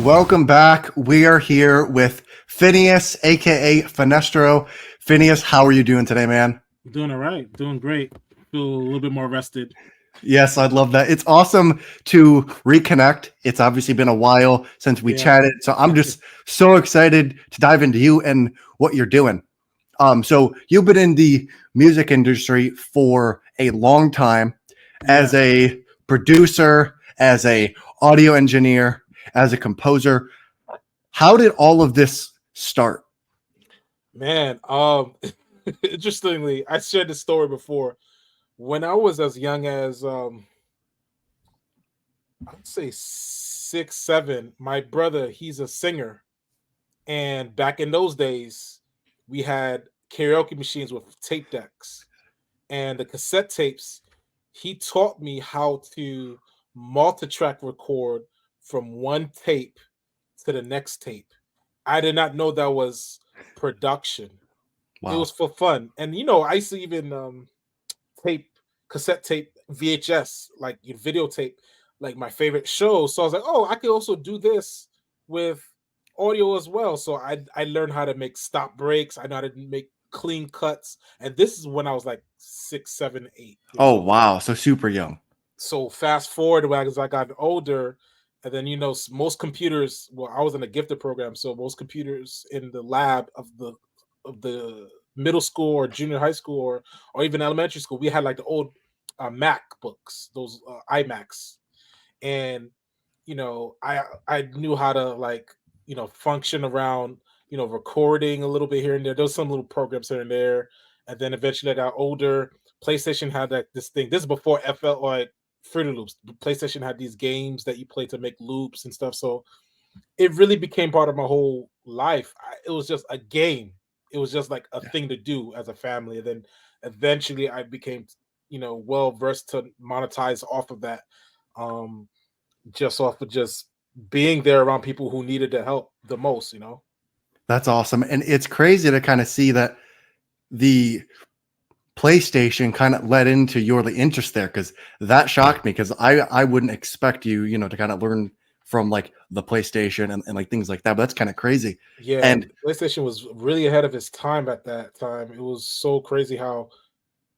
Welcome back. We are here with Phineas, aka Phinestro. Phineas, how are you doing today, man? Doing all right, doing great. Feel a little bit more rested. Yes, I'd love that. It's awesome to reconnect. It's obviously been a while since we Yeah, chatted, so I'm just so excited to dive into you and what you're doing. So you've been in the music industry for a long time as yeah, a producer, as a audio engineer, as a composer. How did all of this start? man. Interestingly, I shared this story before. When I was as young as I'd say 6, 7, my brother, he's a singer, and back in those days, we had karaoke machines with tape decks and the cassette tapes. He taught me how to multi-track record from one tape to the next tape. I did not know that was production. It was Wow. for fun. And I used to even tape cassette tape VHS, like you videotape like my favorite shows. So I was like, oh, I could also do this with audio as well. So I learned how to make stop breaks. I know how to make clean cuts. And this is when I was like 6, 7, 8. Oh, wow. So super young. So fast forward as I got older, and then most computers. Well, I was in a gifted program, so most computers in the lab of the middle school or junior high school or even elementary school, we had like the old Mac books, those iMacs, and I knew how to like function around recording a little bit here and there. There was some little programs here and there, and then eventually I got older. PlayStation had like this thing. This is before FL like Fruity Loops. PlayStation had these games that you play to make loops and stuff. So it really became part of my whole life. It was just a game. It was just like a Yeah. thing to do as a family. And then eventually I became, well versed to monetize off of that. Um, just off of just being there around people who needed the help the most. That's awesome. And it's crazy to kind of see that the PlayStation kind of led into your interest there because that shocked me because I wouldn't expect you, to kind of learn from like the PlayStation and like things like that. But that's kind of crazy. Yeah, And the PlayStation was really ahead of its time at that time. It was so crazy how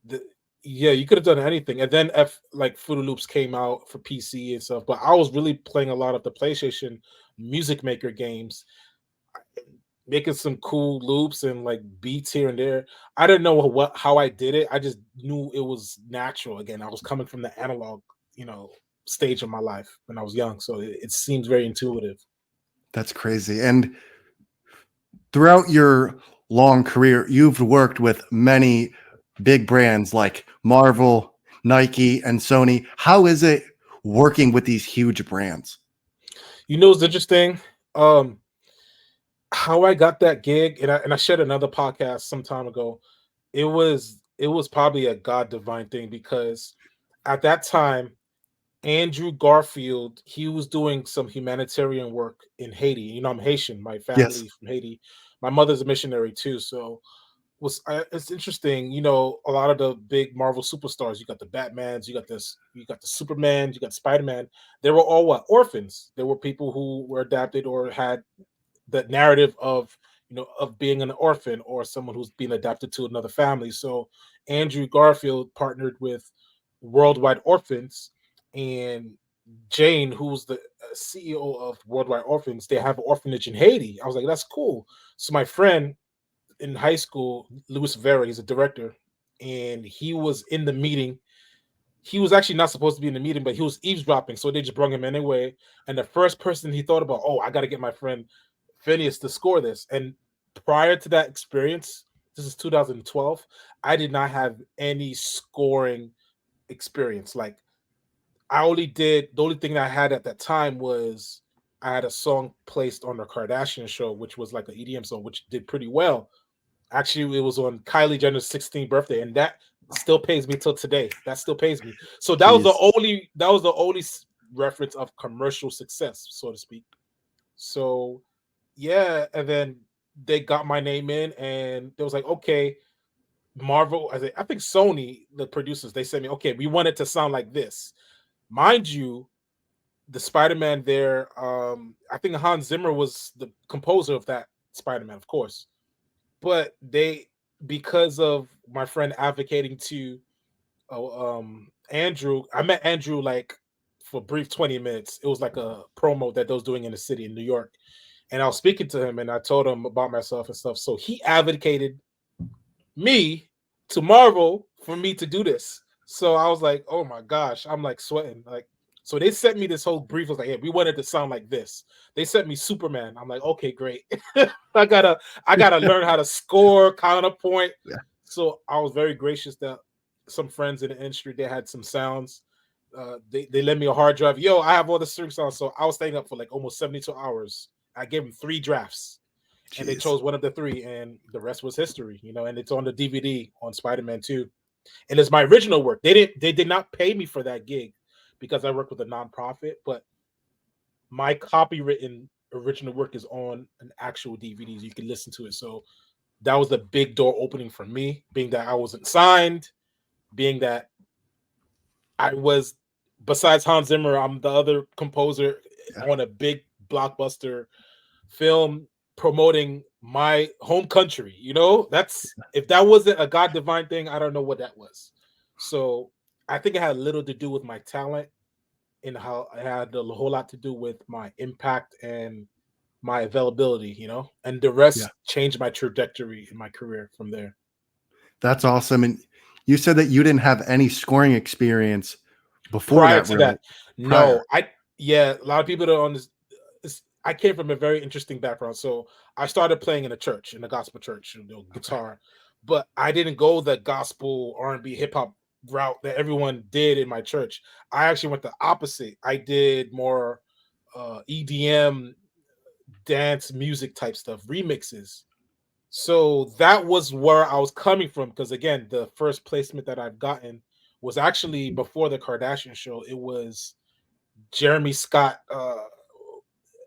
the yeah, you could have done anything. And then F like Fruity Loops came out for PC and stuff. But I was really playing a lot of the PlayStation Music Maker games, making some cool loops and like beats here and there. I didn't know what how I did it. I just knew it was natural. Again, I was coming from the analog, you know, stage of my life when I was young. So it seems very intuitive. that's crazy. And throughout your long career, you've worked with many big brands like Marvel, Nike, and Sony. How is it working with these huge brands? It's interesting. Um, how I got that gig, and I shared another podcast some time ago. It was probably a God divine thing because at that time, Andrew Garfield, he was doing some humanitarian work in Haiti. I'm Haitian, my Yes. family from Haiti. My mother's a missionary too, so it's interesting. A lot of the big Marvel superstars. You got the Batmans, you got the Superman, you got Spider Man. They were all what orphans. They were people who were adapted or had that narrative of being an orphan or someone who's being adapted to another family. So Andrew Garfield partnered with Worldwide Orphans, and Jane, who's the CEO of Worldwide Orphans, they have an orphanage in Haiti. I was like, that's cool. So my friend in high school, Luis Vera, he's a director, and he was in the meeting. He was actually not supposed to be in the meeting, but he was eavesdropping, so they just brought him anyway. And the first person he thought about, oh, I got to get my friend Phineas to score this. And prior to that experience, this is 2012, I did not have any scoring experience. Like I only did the only thing that I had at that time was I had a song placed on the Kardashian show, which was like an EDM song, which did pretty well. Actually, it was on Kylie Jenner's 16th birthday, and that still pays me till today. That still pays me. So Jeez. that was the only reference of commercial success, so to speak. So yeah, and then they got my name in, and they was like, okay, Marvel. I think Sony, the producers, they said me, okay, we want it to sound like this. Mind you, the Spider-Man there, I think Hans Zimmer was the composer of that Spider-Man, of course. But they, because of my friend advocating to Andrew, I met Andrew like for a brief 20 minutes. It was like a promo that they was doing in the city in New York. And I was speaking to him and I told him about myself and stuff. So he advocated me to Marvel for me to do this. So I was like, oh my gosh, I'm like sweating. Like, so they sent me this whole brief. I was like, yeah, we wanted to sound like this. They sent me Superman. I'm like, okay, great. I gotta learn how to score, counterpoint. Yeah. So I was very gracious that some friends in the industry, they had some sounds. They lent me a hard drive. Yo, I have all the string sounds. So I was staying up for like almost 72 hours. I gave them 3 drafts and they Jeez. chose one of the 3, and the rest was history, and it's on the DVD on Spider-Man 2. And it's my original work. They did not pay me for that gig because I work with a nonprofit, but my copywritten original work is on an actual DVD. You can listen to it. So that was the big door opening for me, being that I wasn't signed, being that I was, besides Hans Zimmer, I'm the other composer Yeah. on a big blockbuster film promoting my home country. That's, if that wasn't a God divine thing, I don't know what that was. So I think it had a little to do with my talent, and how it had a whole lot to do with my impact and my availability, and the Yeah. rest changed my trajectory in my career from there. That's awesome. And you said that you didn't have any scoring experience before Prior that, to really, that, prior. no, a lot of people don't understand. I came from a very interesting background. So I started playing in a church, in a gospel church, Okay. guitar, but I didn't go the gospel R&B hip hop route that everyone did in my church. I actually went the opposite. I did more EDM, dance music type stuff, remixes. So that was where I was coming from. Because again, the first placement that I've gotten was actually before the Kardashian show. It was Jeremy Scott,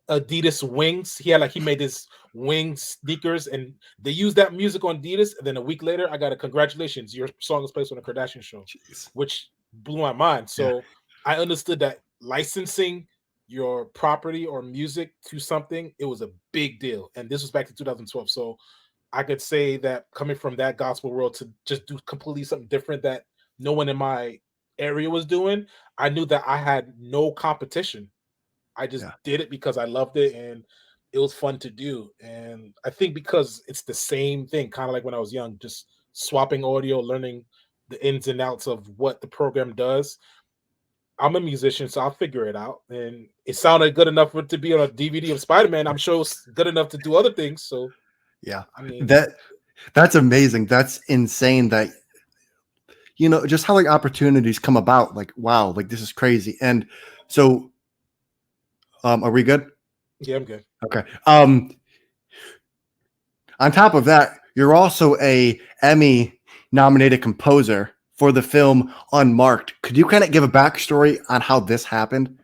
Adidas wings. He made his wing sneakers, and they used that music on Adidas. And then a week later, I got a congratulations, your song is placed on a Kardashian show, Jeez. which blew my mind. Yeah. So I understood that licensing your property or music to something, it was a big deal. And this was back in 2012. So I could say that coming from that gospel world to just do completely something different that no one in my area was doing, I knew that I had no competition. I just Yeah. did it because I loved it and it was fun to do. And I think because it's the same thing, kind of like when I was young, just swapping audio, learning the ins and outs of what the program does. I'm a musician, so I'll figure it out. And it sounded good enough for it to be on a DVD of Spider-Man. I'm sure it's good enough to do other things. So, Yeah. I mean, That's amazing. That's insane that, just how like opportunities come about. Like, wow, like this is crazy. And so, are we good? yeah, I'm good. Okay. On top of that, you're also a Emmy nominated composer for the film Unmarked. Could you kind of give a backstory on how this happened?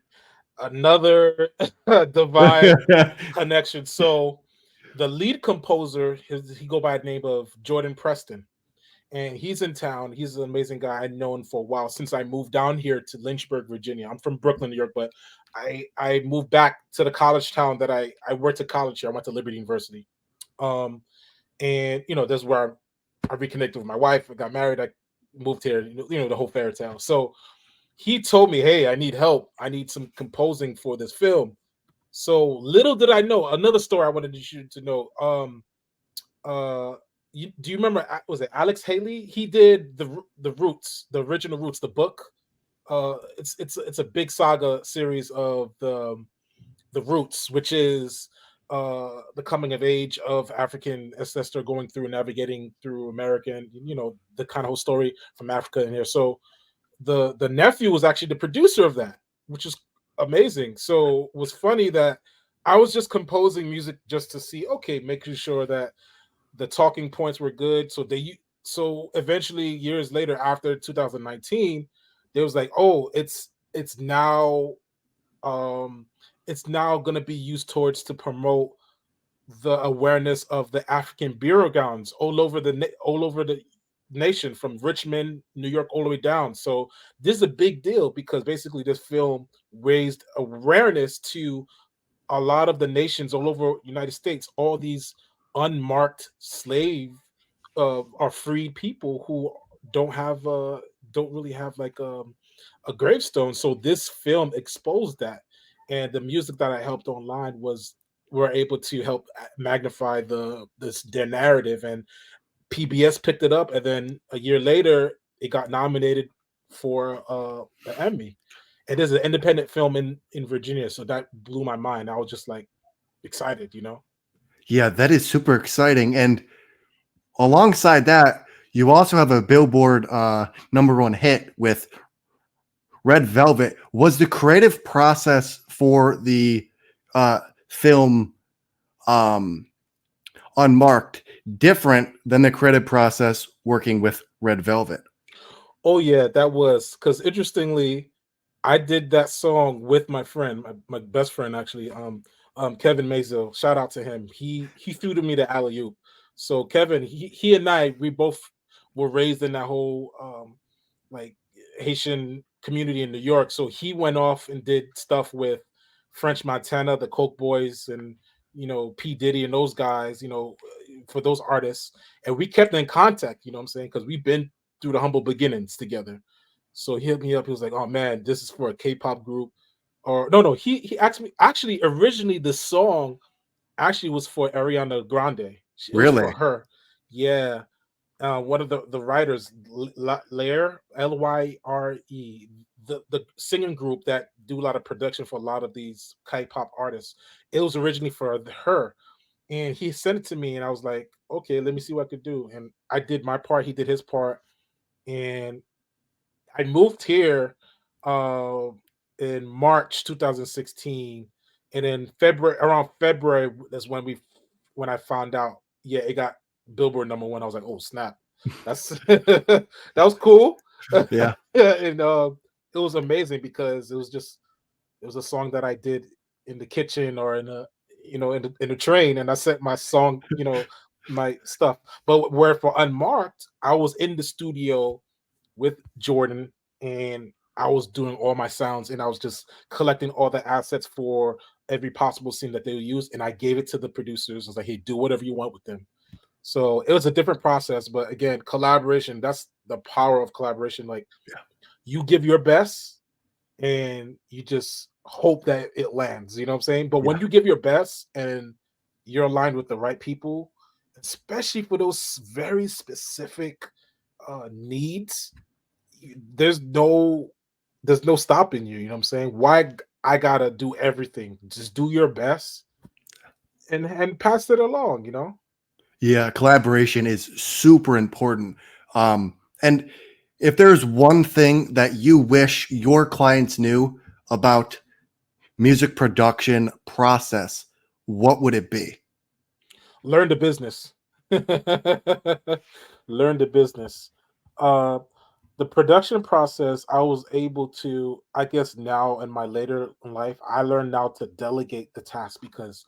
Another divine connection. So, the lead composer, he go by the name of Jordan Preston, and he's in town. He's an amazing guy. I've known for a while since I moved down here to Lynchburg, Virginia. I'm from Brooklyn, New York, but I moved back to the college town that I went to college here. I went to Liberty University, and that's where I reconnected with my wife. I got married. I moved here. The whole fairy tale. So he told me, "Hey, I need help. I need some composing for this film." So little did I know. Another story I wanted you to know. Uh do you remember, was it Alex Haley? He did the Roots, the original Roots, the book. It's a big saga series of the Roots, which is the coming of age of African ancestor going through and navigating through American, the kind of whole story from Africa in here. So the nephew was actually the producer of that, which is amazing. So it was funny that I was just composing music just to see, okay, making sure that the talking points were good. So eventually years later, after 2019, they was like, oh, um it's now going to be used towards to promote the awareness of the African burial grounds all over the nation from Richmond, New York, all the way down. So this is a big deal because basically this film raised awareness to a lot of the nations all over United States. All these unmarked slave are freed people who don't have don't really have like a gravestone. So this film exposed that, and the music that I helped online was were able to help magnify their narrative, and PBS picked it up, and then a year later it got nominated for an Emmy. It is an independent film in Virginia, so that blew my mind. I was just like excited, you know. Yeah, that is super exciting. And alongside that, you also have a Billboard #1 hit with Red Velvet. Was the creative process for the film um, Unmarked different than the creative process working with Red Velvet? Oh yeah, that was because interestingly, I did that song with my friend, my best friend actually, Kevin Mazel. Shout out to him. He threw to me the alley oop. So Kevin, he and I, we both were raised in that whole like Haitian community in New York. So he went off and did stuff with French Montana, the Coke Boys, and P Diddy and those guys. For those artists, and we kept in contact. You know what I'm saying? Because we've been through the humble beginnings together. So he hit me up. He was like, "Oh man, this is for a K-pop group." Or no, no. He asked me. Actually, originally the song actually was for Ariana Grande. It was for Really? her. Yeah, one of the writers, Lyre, Lyre, the singing group that do a lot of production for a lot of these K-pop artists. It was originally for her, and he sent it to me, and I was like, okay, let me see what I could do. And I did my part. He did his part, and I moved here uh, in March 2016, and then around February, that's when I found out. Yeah, it got Billboard #1. I was like, oh snap, that's that was cool. Yeah. And it was amazing because it was a song that I did in the kitchen or in a in the train, and I sent my song, my stuff. But where for Unmarked, I was in the studio with Jordan, and I was doing all my sounds, and I was just collecting all the assets for every possible scene that they would use, and I gave it to the producers. I was like, "Hey, do whatever you want with them." So it was a different process, but again, collaboration. That's the power of collaboration. Like you give your best, and you just hope that it lands. You know what I'm saying? But when Yeah. you give your best and you're aligned with the right people, especially for those very specific needs, there's no stopping you. You know what I'm saying? Why I gotta do everything? Just do your best and pass it along. Yeah, collaboration is super important. And if there's one thing that you wish your clients knew about music production process, what would it be? Learn the business. Learn the business. Uh, the production process, I was able to, I guess now in my later life, I learned now to delegate the task because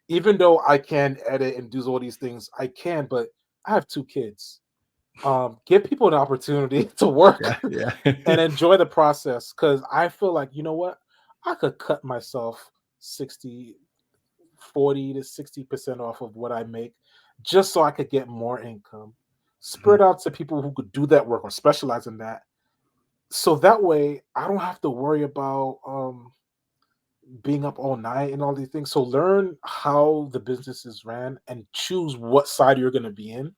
even though I can edit and do all these things, I can, but I have two kids. Give people an opportunity to work Yeah, yeah. and enjoy the process because I feel like, you know what? I could cut myself 60, 40 to 60% off of what I make just so I could get more income. Mhm. Spread out to people who could do that work or specialize in that. So that way I don't have to worry about being up all night and all these things. So learn how the business is ran and choose what side you're going to be in.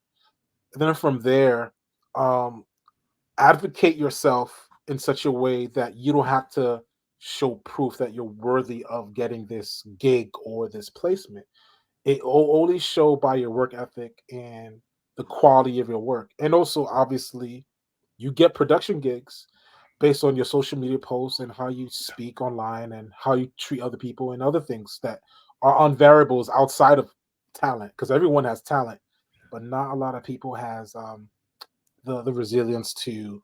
And then from there, um, advocate yourself in such a way that you don't have to show proof that you're worthy of getting this gig or this placement. It will only show by your work ethic and the quality of your work. And also, obviously, you get production gigs based on your social media posts and how you speak online and how you treat other people and other things that are on variables outside of talent. Because everyone has talent, but not a lot of people has the resilience to,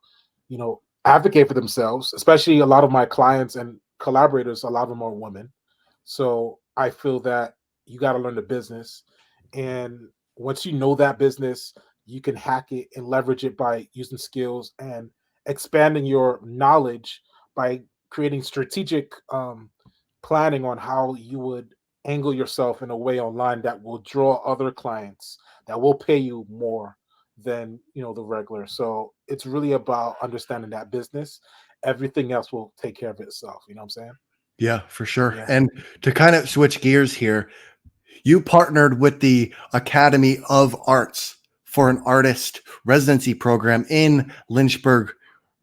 advocate for themselves. Especially a lot of my clients and collaborators, a lot of them are women. So I feel that you got to learn the business, and once you know that business, you can hack it and leverage it by using skills and expanding your knowledge by creating strategic planning on how you would angle yourself in a way online that will draw other clients that will pay you more than the regular. So it's really about understanding that business. Everything else will take care of itself. You know what I'm saying? Yeah, for sure. Yeah. And to kind of switch gears here, you partnered with the Academy of Arts for an artist residency program in Lynchburg,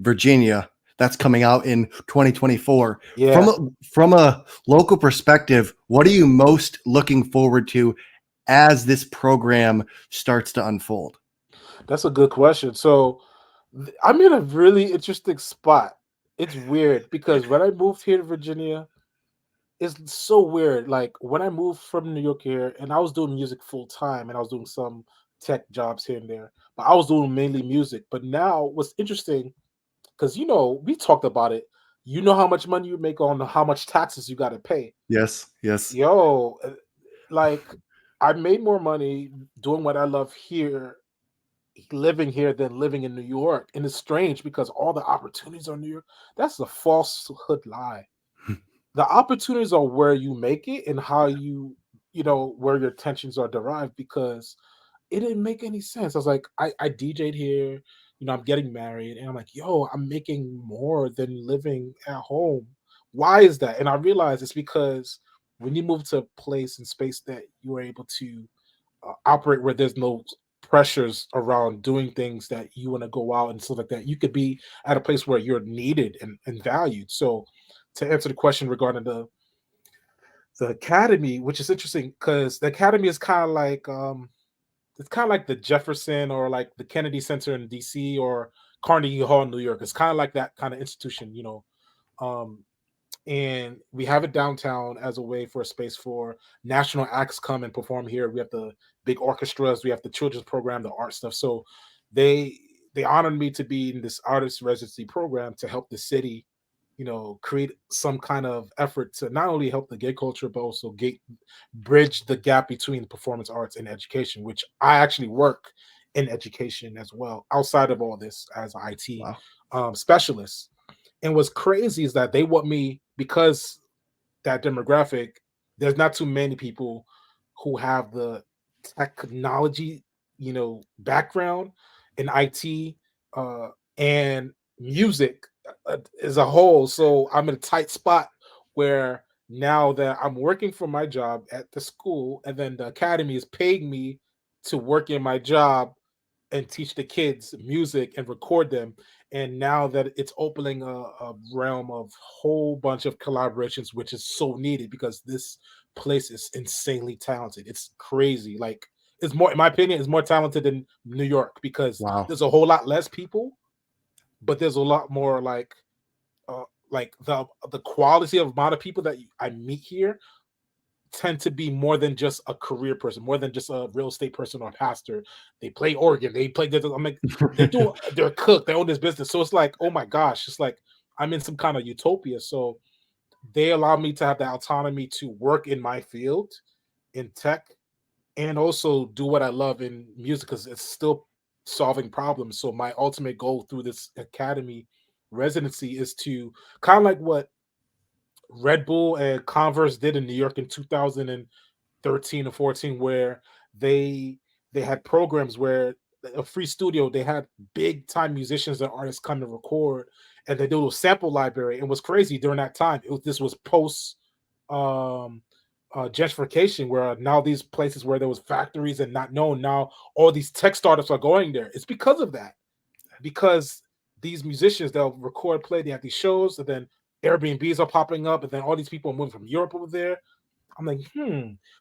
Virginia. That's coming out in 2024. From Yeah. a local perspective, what are you most looking forward to as this program starts to unfold? That's a good question. So I'm in a really interesting spot. It's weird because when I moved here to Virginia, it's so weird. Like when I moved from New York here, and I was doing music full time, and I was doing some tech jobs here and there, but I was doing mainly music. But now, what's interesting, because we talked about it. You know how much money you make on how much taxes you got to pay. Yes, yes. Yo, like I made more money doing what I love here, living here, than living in New York. And it's strange because all the opportunities are in New York. That's a falsehood lie. The opportunities are where you make it and how where your tensions are derived, because it didn't make any sense. I was like, I DJ'd here, I'm getting married, and I'm like, yo, I'm making more than living at home. Why is that? And I realized it's because when you move to a place and space that you are able to operate where there's no pressures around doing things that you want to go out and stuff like that, you could be at a place where you're needed and valued. So to answer the question regarding the academy, which is interesting because the academy is kind of like it's kind of like the Jefferson or like the Kennedy Center in DC or Carnegie Hall in New York. It's kind of like that kind of institution. Um, and we have it downtown as a way for a space for national acts come and perform here. We have the big orchestras, we have the children's program, the art stuff. So they they honored me to be in this artist residency program to help the city, create some kind of effort to not only help the gay culture but also bridge the gap between performance arts and education, which I actually work in education as well outside of all this as an IT Wow. specialist. And what's crazy is that they want me because that demographic, there's not too many people who have the technology, background in IT uh, and music as a whole. So I'm in a tight spot where now that I'm working for my job at the school, and then the academy is paying me to work in my job and teach the kids music and record them. And now that it's opening a realm of whole bunch of collaborations, which is so needed because this place is insanely talented. It's crazy. Like it's more, in my opinion, it's more talented than New York because Wow. there's a whole lot less people, but there's a lot more like the quality of amount of people that I meet here tend to be more than just a career person, more than just a real estate person or a pastor. They play organ, they play this. I'm like, they're a cook, they own this business. So it's like, oh my gosh, it's like I'm in some kind of utopia. So they allow me to have the autonomy to work in my field in tech and also do what I love in music because it's still solving problems. So my ultimate goal through this academy residency is to kind of like what Red Bull and Converse did in New York in 2013 or 14, where they they had programs where a free studio, they had big time musicians and artists come to record, and they do a sample library. And what's crazy during that time, this was post um gentrification, where now these places where there was factories and not known, now all these tech startups are going there. It's because of that, because these musicians, they'll record, play, they have these shows, and then Airbnbs are popping up, and then all these people are moving from Europe over there. I'm like,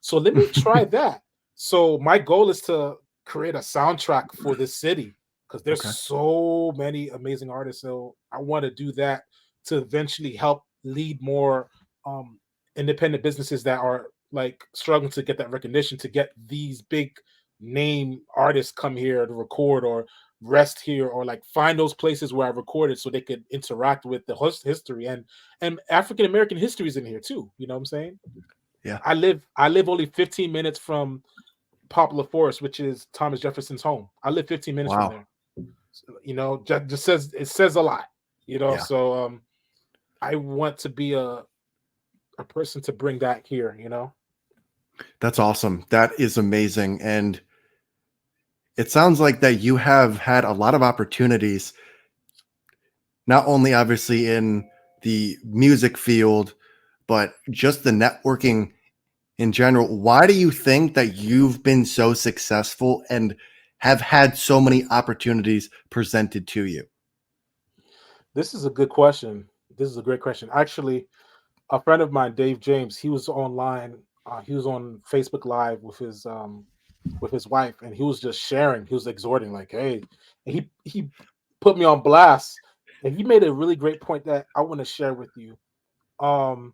so let me try that. So my goal is to create a soundtrack for this city because there's Okay. so many amazing artists. So I want to do that to eventually help lead more um, independent businesses that are like struggling to get that recognition, to get these big name artists come here to record or rest here, or like find those places where I recorded so they could interact with the history, and African American history is in here too. You know what I'm saying? Yeah. I live only 15 minutes from Poplar Forest, which is Thomas Jefferson's home. I live 15 minutes from Wow. there. So, just says a lot. Yeah. So I want to be a person to bring that here. That's awesome. That is amazing. And it sounds like that you have had a lot of opportunities, not only obviously in the music field, but just the networking in general. Why do you think that you've been so successful and have had so many opportunities presented to you? This is a good question. This is a great question. Actually, a friend of mine, Dave James, he was online. He was on Facebook Live with his wife, and he was just sharing. He was exhorting, like, "Hey," and he put me on blast, and he made a really great point that I want to share with you. Um,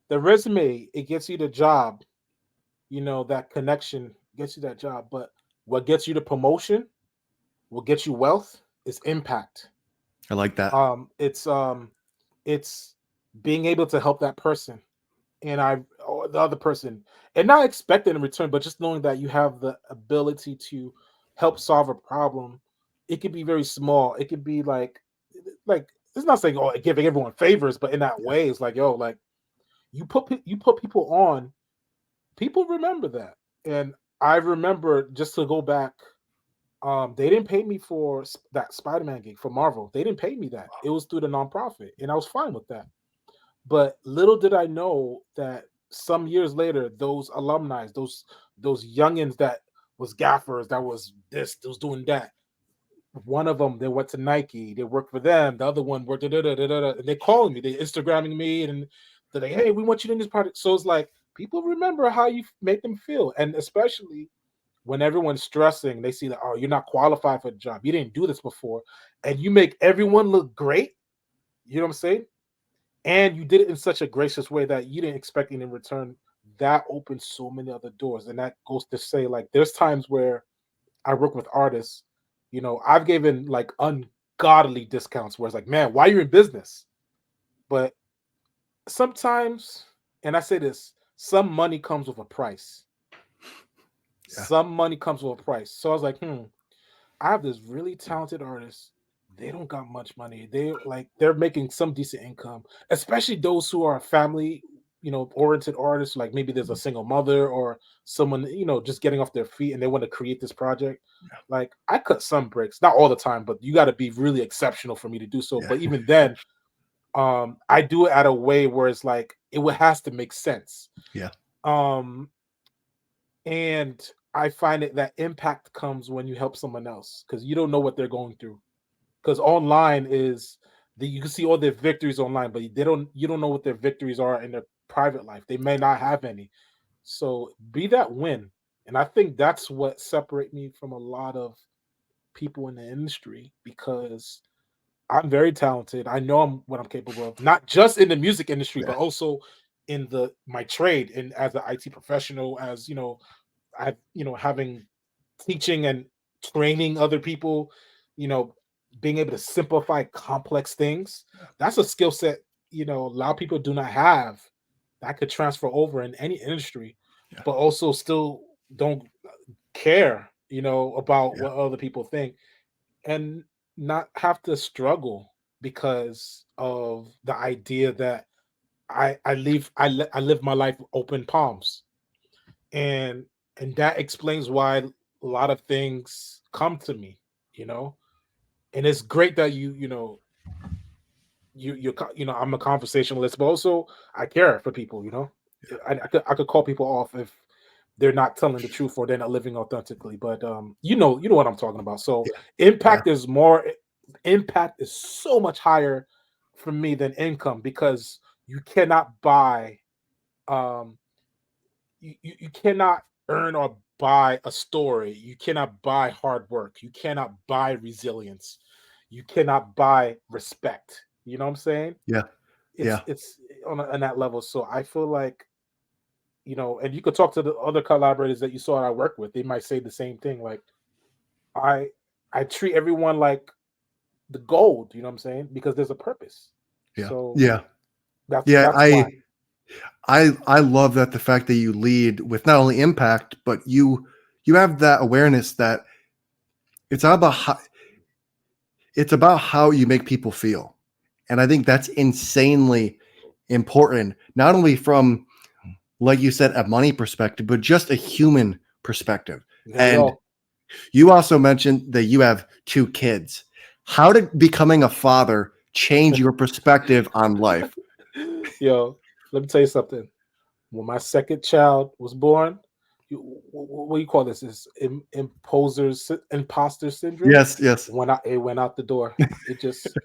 the resume, it gets you the job. That connection gets you that job, but what gets you the promotion, what gets you wealth, is impact. I like that. It's being able to help that person, or the other person, and not expecting in return, but just knowing that you have the ability to help solve a problem. It could be very small. It could be like it's not saying giving everyone favors, but in that Yeah. way, it's like, like you put people on. People remember that, and I remember, just to go back. They didn't pay me for that Spider-Man gig for Marvel. They didn't pay me that. It was through the nonprofit, and I was fine with that. But little did I know that some years later, those alumni, those youngins that was gaffers, that was this, that was doing that. One of them, they went to Nike. They worked for them. The other one worked. And they calling me. They Instagramming me, and they're like, "Hey, we want you in this project." So it's like people remember how you make them feel, and especially when everyone's stressing, they see that, oh, you're not qualified for the job. You didn't do this before, and you make everyone look great. You know what I'm saying? And you did it in such a gracious way that you didn't expect it in return. That opens so many other doors, and that goes to say, like, there's times where I work with artists. I've given like ungodly discounts where it's like, man, why are you in business? But sometimes, and I say this, some money comes with a price. Yeah. Some money comes with a price. So I was like, I have this really talented artist. They don't got much money. They're making some decent income, especially those who are family, oriented artists. Like maybe there's a single mother or someone, just getting off their feet and they want to create this project. Like I cut some breaks, not all the time, but you got to be really exceptional for me to do so. Yeah. But even then, I do it at a way where it's like has to make sense. Yeah. Um, and I find it that impact comes when you help someone else, because you don't know what they're going through. Because online is you can see all their victories online, but you don't know what their victories are in their private life. They may not have any. So be that win. And I think that's what separates me from a lot of people in the industry, because I'm very talented. I know what I'm capable of, not just in the music industry, Yeah. but also in my trade, and as an IT professional, as I having teaching and training other people, you know, being able to simplify complex things. That's a skill set, a lot of people do not have, that could transfer over in any industry, Yeah. but also still don't care, about Yeah. what other people think, and not have to struggle because of the idea that I live my life open palms, and that explains why a lot of things come to me, you know and it's great that I'm a conversationalist, but also I care for people. I could call people off if they're not telling the truth or they're not living authentically, but you know what I'm talking about. So Yeah. Yeah. impact is so much higher for me than income, because you cannot buy um you cannot earn or buy a story. You cannot buy hard work. You cannot buy resilience. You cannot buy respect. You know what I'm saying? Yeah. Yeah. It's on that level. So I feel like, and you could talk to the other collaborators that you saw I work with. They might say the same thing. Like I I treat everyone like the gold. You know what I'm saying? Because there's a purpose. Yeah. So Yeah. that's Yeah. that's why. I love that, the fact that you lead with not only impact, but you you have that awareness that it's not about how, it's about how you make people feel. And I think that's insanely important, not only from, like you said, a money perspective, but just a human perspective. There we And go. you also mentioned that you have 2 kids. How did becoming a father change your perspective on life? Yo, let me tell you something. When my second child was born, what do you call this? Is imposter syndrome? Yes, yes. It went out the door. It just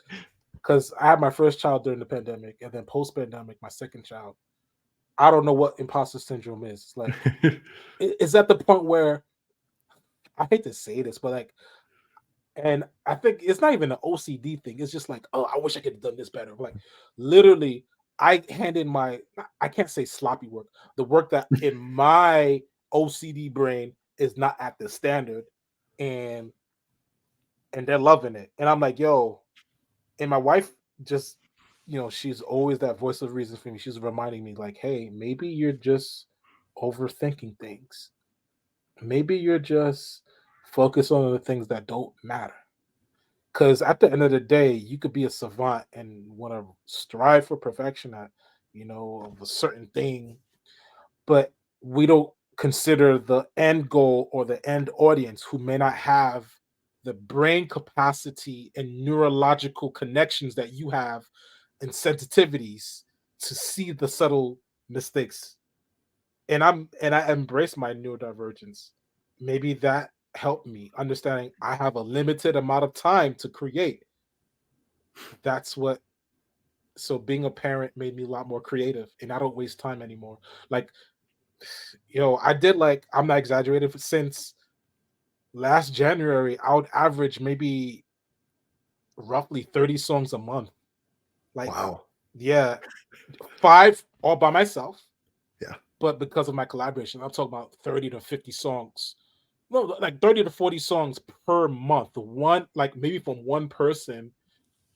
because I had my first child during the pandemic, and then post pandemic, my second child. I don't know what imposter syndrome is. It's like it's at the point where I hate to say this, but like, and I think it's not even an OCD thing. It's just like, oh, I wish I could have done this better. Like, literally, I hand in I can't say sloppy work, the work that in my OCD brain is not at the standard, and they're loving it. And I'm like, yo, and my wife just, she's always that voice of reason for me. She's reminding me, like, hey, maybe you're just overthinking things. Maybe you're just focused on the things that don't matter. Because at the end of the day, you could be a savant and want to strive for perfection at, of a certain thing, but we don't consider the end goal or the end audience who may not have the brain capacity and neurological connections that you have and sensitivities to see the subtle mistakes. And I embrace my neurodivergence. Maybe that helped me understanding I have a limited amount of time to create. That's what So being a parent made me a lot more creative, and I don't waste time anymore. Like, I did, like, I'm not exaggerating, since last January, I would average maybe roughly 30 songs a month. Like, Wow. yeah, 5 all by myself, Yeah. but because of my collaboration, I'm talking about 30 to 50 songs. No, like 30 to 40 songs per month. One, like maybe from one person,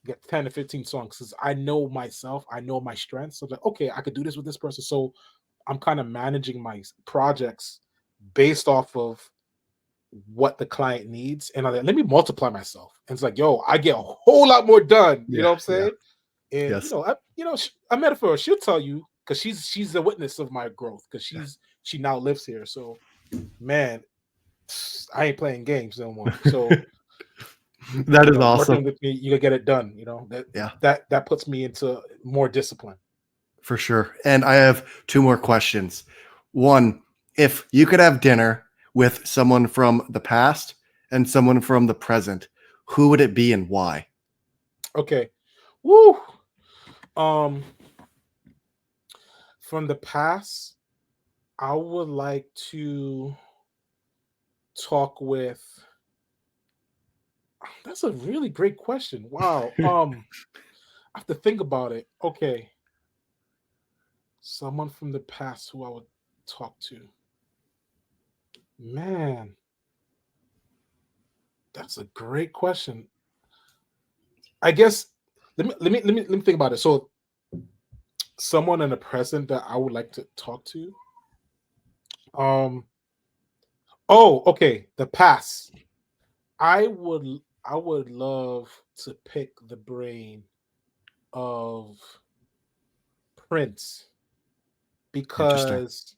get 10 to 15 songs because I know myself, I know my strengths. So I'm like, okay, I could do this with this person. So I'm kind of managing my projects based off of what the client needs. And I'm like, let me multiply myself. And it's like, yo, I get a whole lot more done. You Yeah. know what I'm Yeah. saying? And Yes. I met her for her. She'll tell you because she's a witness of my growth because Yeah. she now lives here. So man, I ain't playing games no more. So That is working awesome. with me, you get it done. That Yeah, that puts me into more discipline. for sure. And I have 2 more questions. One, if you could have dinner with someone from the past and someone from the present, who would it be and why? Okay. Woo. Um, from the past, I would like to talk with. That's a really great question. Wow. I have to think about it. Okay. Someone from the past who I would talk to. Man, that's a great question. I guess let me think about it. So someone in the present that I would like to talk to. Um oh, okay. The past. I would love to pick the brain of Prince Interesting. because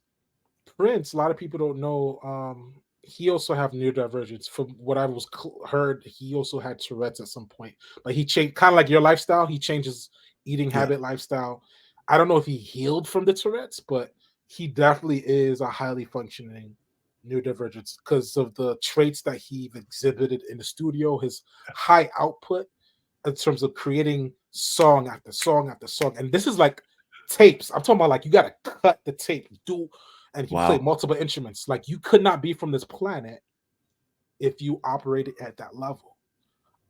Prince, a lot of people don't know. He also have neurodivergence. From what I was heard, he also had Tourette's at some point, but he changed kind of like your lifestyle. He changes eating Yeah. habit, lifestyle. I don't know if he healed from the Tourette's, but he definitely is a highly functioning neurodivergence because of the traits that he exhibited in the studio. His high output in terms of creating song after song after song. And this is like tapes. I'm talking about like you gotta cut the tape, and he played Wow. multiple instruments. Like you could not be from this planet if you operated at that level.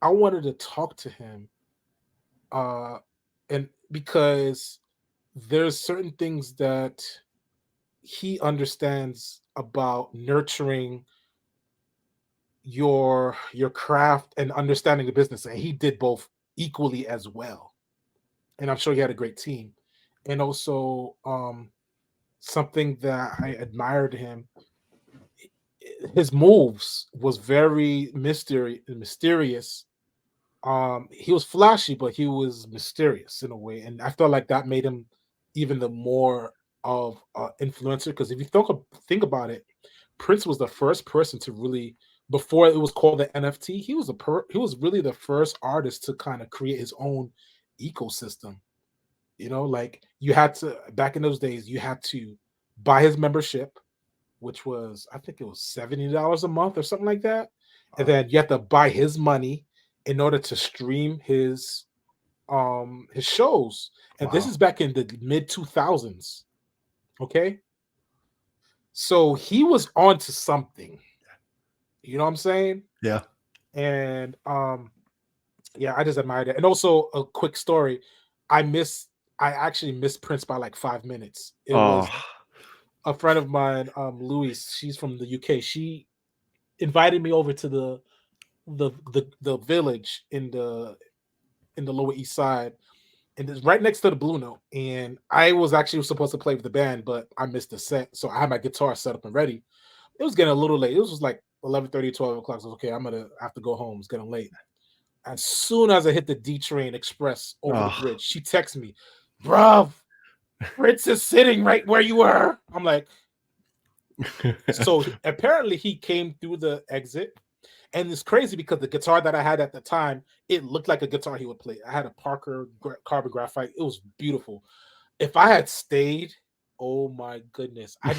I wanted to talk to him, uh, and because there's certain things that he understands about nurturing your craft and understanding the business, and he did both equally as well. And I'm sure he had a great team. And also, something that I admired him, his moves was very mysterious. He was flashy, but he was mysterious in a way, and I felt like that made him even the more of an influencer. Because if you think about it, Prince was the first person to really, before it was called the NFT, he was really the first artist to kind of create his own ecosystem. Like you had to, back in those days, you had to buy his membership, which was, I think it was $70 a month or something like that. And then you have to buy his money in order to stream his shows. And this is back in the mid 2000s. Okay. So he was on to something. You know what I'm saying? Yeah. And yeah, I just admired it. And also a quick story. I actually missed Prince by like 5 minutes. It was a friend of mine, Louise, she's from the UK. She invited me over to the village in the Lower East Side, and it's right next to the Blue Note. And I was actually supposed to play with the band, but I missed the set, so I had my guitar set up and ready. It was getting a little late. It was like 11:30, 12 o'clock. So okay, I'm gonna have to go home. It's getting late. As soon as I hit the D train express over the bridge, she texts me, "Bruv, Fritz is sitting right where you were." I'm like, so apparently he came through the exit. And it's crazy because the guitar that I had at the time, it looked like a guitar he would play. I had a Parker carbon graphite. It was beautiful. If I had stayed, oh my goodness. I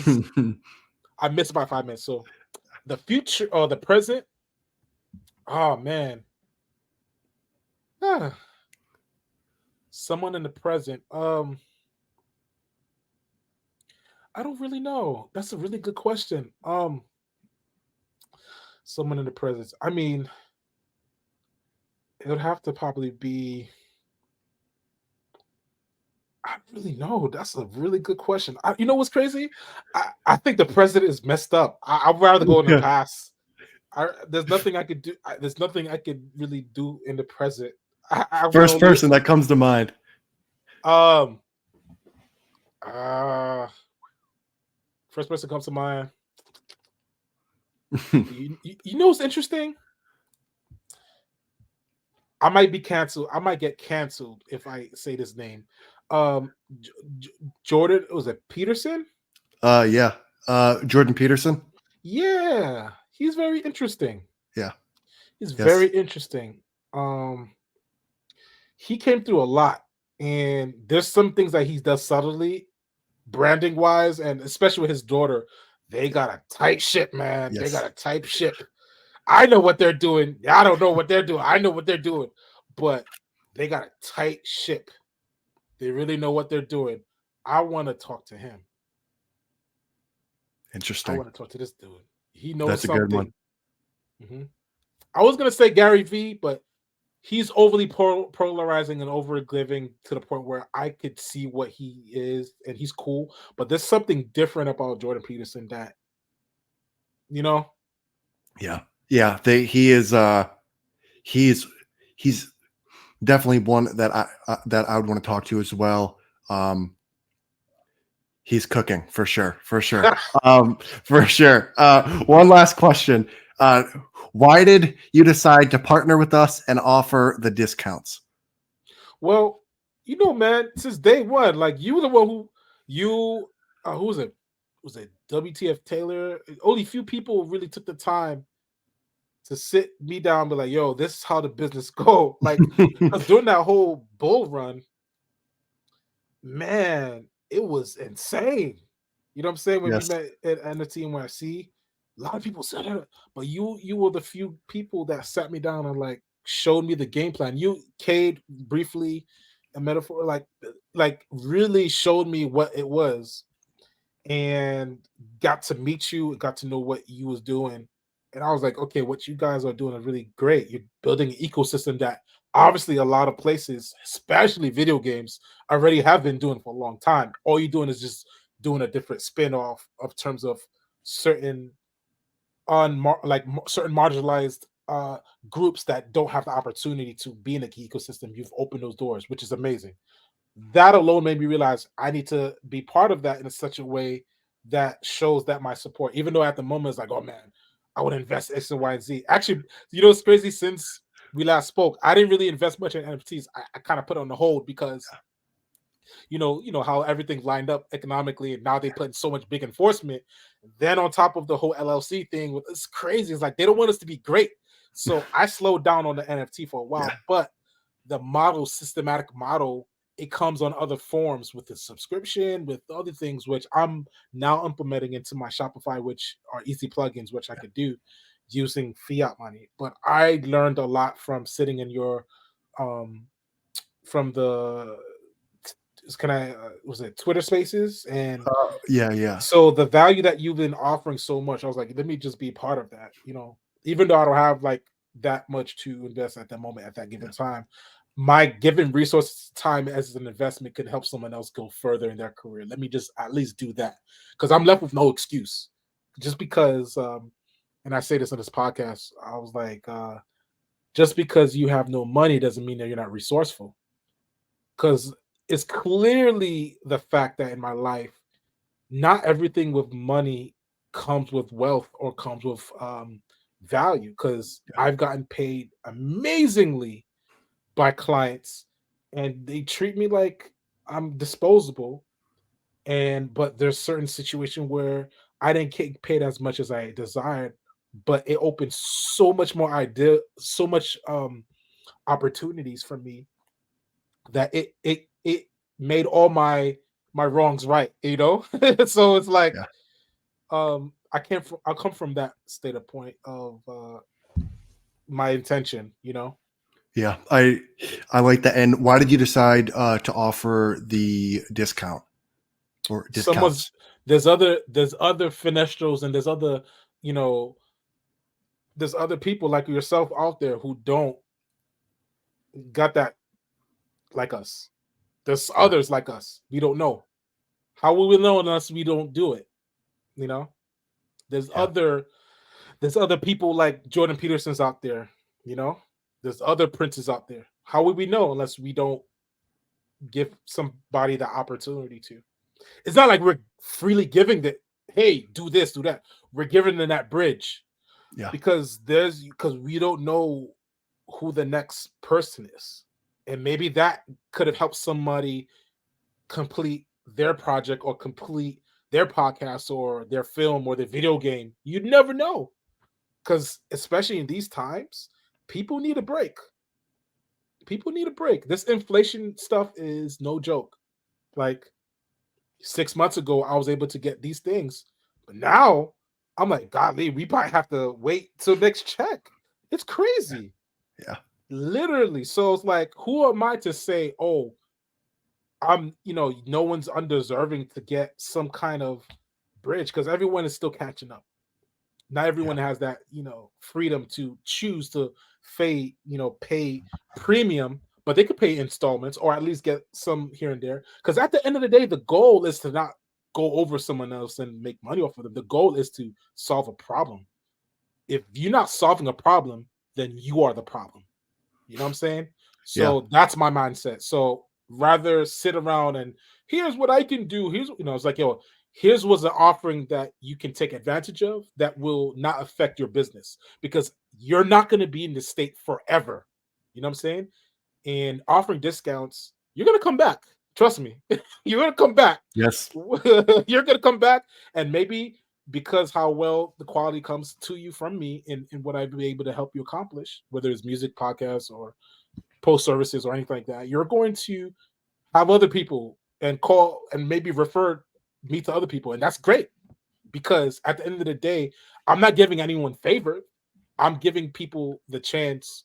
missed about 5 minutes. So the future or the present, oh man. Someone in the present. I don't really know. That's a really good question. Someone in the present. I mean, it would have to probably be. I really know. That's a really good question. You know what's crazy? I think the president is messed up. I'd rather go in the past. There's nothing I could do. There's nothing I could really do in the present. First person that comes to mind. First person comes to mind. you know what's interesting? I might be canceled. I might get canceled if I say this name. Jordan, was it Peterson? Yeah. Jordan Peterson. Yeah, he's very interesting. Yeah. He's very interesting. He came through a lot, and there's some things that he does subtly, branding wise, and especially with his daughter. They got a tight ship, man. They got a tight ship. I know what they're doing. I don't know what they're doing. I know what they're doing, but they got a tight ship. They really know what they're doing. I want to talk to him. Interesting. I want to talk to this dude. He knows That's something. A good one. Mm-hmm. I was gonna say Gary V, but he's overly polarizing and over-giving to the point where I could see what he is, and he's cool. But there's something different about Jordan Peterson that, Yeah. He's definitely one that I would want to talk to as well. He's cooking for sure. For sure. One last question. Why did you decide to partner with us and offer the discounts? Well, man, since day one, like you were the one who was it? Was it WTF Taylor? Only few people really took the time to sit me down and be like, yo, this is how the business go. Like, because during that whole bull run, man, it was insane. You know what I'm saying? When we met at NFT NYC, a lot of people said it, but you were the few people that sat me down and like showed me the game plan. You, Cade, briefly, a metaphor, like really showed me what it was, and got to meet you, got to know what you was doing. And I was like, okay, what you guys are doing is really great. You're building an ecosystem that obviously a lot of places, especially video games, already have been doing for a long time. All you're doing is just doing a different spin-off of terms of certain certain marginalized groups that don't have the opportunity to be in the ecosystem. You've opened those doors, which is amazing. That alone made me realize I need to be part of that in such a way that shows that my support, even though at the moment it's like, oh man, I would invest X and Y and Z. Actually, you know, it's crazy. Since we last spoke, I didn't really invest much in NFTs. I kind of put it on the hold because you know how everything lined up economically, and now they put in so much big enforcement. Then on top of the whole LLC thing, it's crazy. It's like they don't want us to be great. So I slowed down on the NFT for a while, Yeah. but the model, systematic model, it comes on other forms with the subscription, with other things, which I'm now implementing into my Shopify, which are easy plugins, which I could do using fiat money. But I learned a lot from sitting in your um from the can I was it Twitter Spaces, and Yeah, yeah, so the value that you've been offering so much, I was like, let me just be part of that. You know, even though I don't have like that much to invest at that moment at that given yeah, time, my given resources time as an investment could help someone else go further in their career. Let me just at least do that because I'm left with no excuse. Just because, and I say this on this podcast, I was like, just because you have no money doesn't mean that you're not resourceful. Because it's clearly the fact that in my life, not everything with money comes with wealth or comes with value. Because yeah, I've gotten paid amazingly by clients, and they treat me like I'm disposable. And but there's certain situation where I didn't get paid as much as I desired, but it opened so much more idea, so much opportunities for me that it made all my wrongs right, you know. So it's like yeah, I come from that state of point of my intention, you know. yeah. I like that. And why did you decide to offer the discount or Someone's discounts? there's other finestros, and there's other, you know, there's other people like yourself out there who don't got that like us. There's Yeah, others like us. We don't know. How will we know unless we don't do it? You know? There's yeah, other There's other people like Jordan Peterson's out there, you know? There's other princes out there. How would we know unless we don't give somebody the opportunity to? It's not like we're freely giving that, hey, do this, do that. We're giving them that bridge yeah, because we don't know who the next person is. And maybe that could have helped somebody complete their project or complete their podcast or their film or their video game. You'd never know. Because especially in these times, people need a break. People need a break. This inflation stuff is no joke. Like 6 months ago, I was able to get these things, but now I'm like, godly, we might have to wait till next check. It's crazy, yeah, literally. So it's like, who am I to say, oh, I'm, you know, no one's undeserving to get some kind of bridge because everyone is still catching up. Not yeah, everyone has that, you know, freedom to choose to pay premium, but they could pay installments or at least get some here and there. Because at the end of the day, the goal is to not go over someone else and make money off of them. The goal is to solve a problem. If you're not solving a problem, then you are the problem. You know what I'm saying? yeah, So that's my mindset. So rather sit around and here's what I can do. Here's, you know, it's like, yo, here's what's an offering that you can take advantage of that will not affect your business because you're not going to be in this state forever. You know what I'm saying? And offering discounts, you're going to come back. Trust me. You're going to come back. yes, You're going to come back, and maybe because how well the quality comes to you from me and what I've been able to help you accomplish, whether it's music, podcasts, or post services or anything like that, you're going to have other people and call and maybe refer me to other people. And that's great because at the end of the day, I'm not giving anyone favor. I'm giving people the chance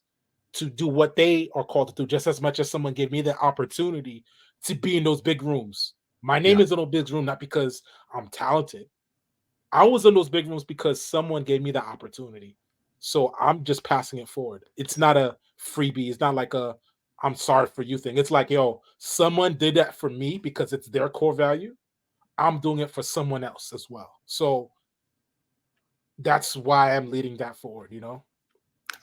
to do what they are called to do just as much as someone gave me the opportunity to be in those big rooms. My name yeah, is in those big rooms not because I'm talented. I was in those big rooms because someone gave me the opportunity. So I'm just passing it forward. It's not a freebie. It's not like a I'm sorry for you thing. It's like, yo, someone did that for me because it's their core value. I'm doing it for someone else as well. So that's why I'm leading that forward, you know?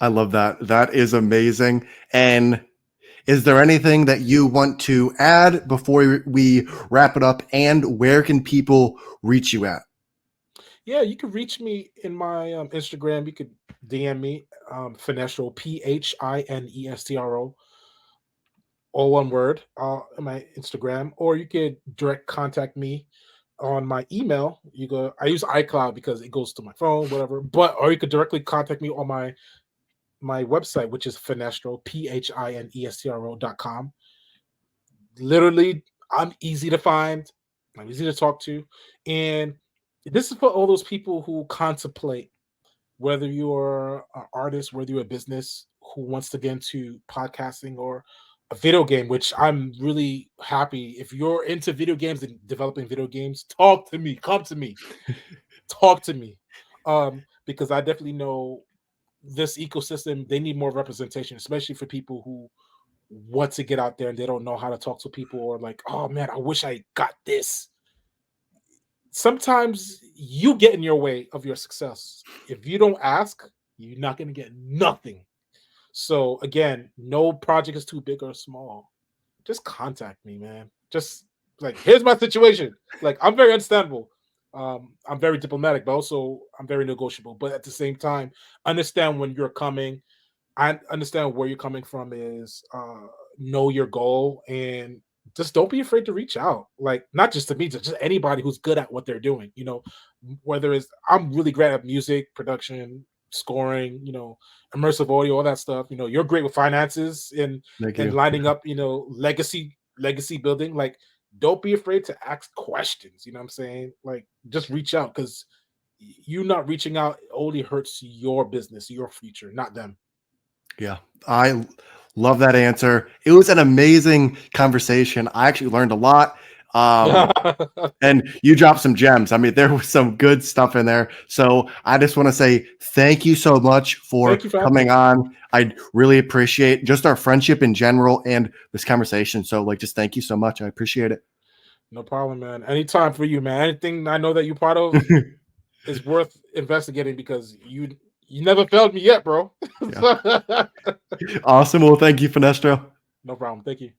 I love that. That is amazing. And is there anything that you want to add before we wrap it up? And where can people reach you at? Yeah, you can reach me in my Instagram. You could DM me, Phinestro, Phinestro, all one word, in my Instagram, or you could direct contact me on my email. You go, I use iCloud because it goes to my phone, whatever. But or you could directly contact me on my website, which is Phinestro, Phinestro.com. Literally, I'm easy to find, I'm easy to talk to, and this is for all those people who contemplate whether you're an artist, whether you're a business who wants to get into podcasting or a video game, which I'm really happy. If you're into video games and developing video games, talk to me, come to me, talk to me. Because I definitely know this ecosystem, they need more representation, especially for people who want to get out there and they don't know how to talk to people, or like, oh man, I wish I got this. Sometimes you get in your way of your success. If you don't ask, you're not going to get nothing. So again, no project is too big or small. Just contact me, man. Just like, here's my situation. Like, I'm very understandable. I'm very diplomatic, but also I'm very negotiable. But at the same time, understand when you're coming. I understand where you're coming from is know your goal, and just don't be afraid to reach out. Like, not just to me, just anybody who's good at what they're doing. Whether it's, I'm really great at music production, scoring, immersive audio, all that stuff. You're great with finances and Thank and you. lining up, legacy building. Like, don't be afraid to ask questions. You know what I'm saying? Like, just reach out, because you not reaching out only hurts your business, your future, not them. Yeah, I love that answer. It was an amazing conversation. I actually learned a lot. Um, and you dropped some gems. I mean, there was some good stuff in there. So I just want to say thank you so much Thank for you for having coming me. on. I really appreciate just our friendship in general and this conversation. So, like, just thank you so much. I appreciate it. No problem, man. Anytime for you, man. Anything I know that you're part of is worth investigating, because you never failed me yet, bro. Yeah. Awesome. Well, thank you, Finestro. No problem. Thank you.